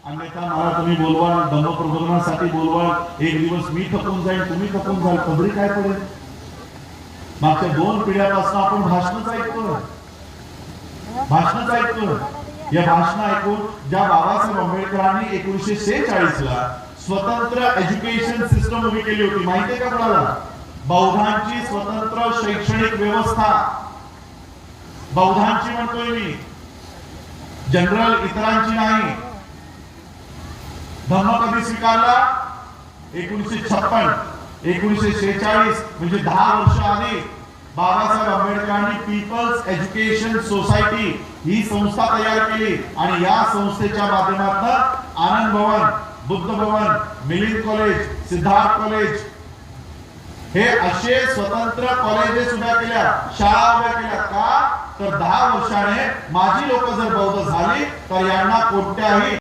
अन्यथा मला तुम्ही बोलवाल, धम्मप्रबोधनासाठी बोलवाल, एक दिवस मी थकून जाईल, तुम्ही थकून जाल, पदरी काय पडेल? मागच्या 2 पिढ्यापासून आपण भाषणच ऐकतोय. या भाषण ऐकून ज्या बाबासाहेब आंबेडकरांनी 1946 ला स्वतंत्र एज्युकेशन सिस्टम उभी केली होती, माहितीये का कोणाला? बौद्धांची स्वतंत्र शैक्षणिक व्यवस्था. बौद्धांची म्हणतोय मी, जनरल इतरांची नाही. धम्म कधी स्वीकारला? 1956. 1946 म्हणजे 10 वर्ष आधी बाबासाहेब आंबेडकरांनी पीपल्स एज्युकेशन सोसायटी ही संस्था तयार केली आणि या संस्थेच्या माध्यमातून आनंद भवन, बुद्ध भवन, मिलिंद कॉलेज, सिद्धार्थ कॉलेज हे असे स्वतंत्र कॉलेजेस उभ्या केल्या, शाळा उभ्या केल्या. का तर 10 वर्षाने माझी लोक जर बौद्ध झाली तर यांना कोणत्याही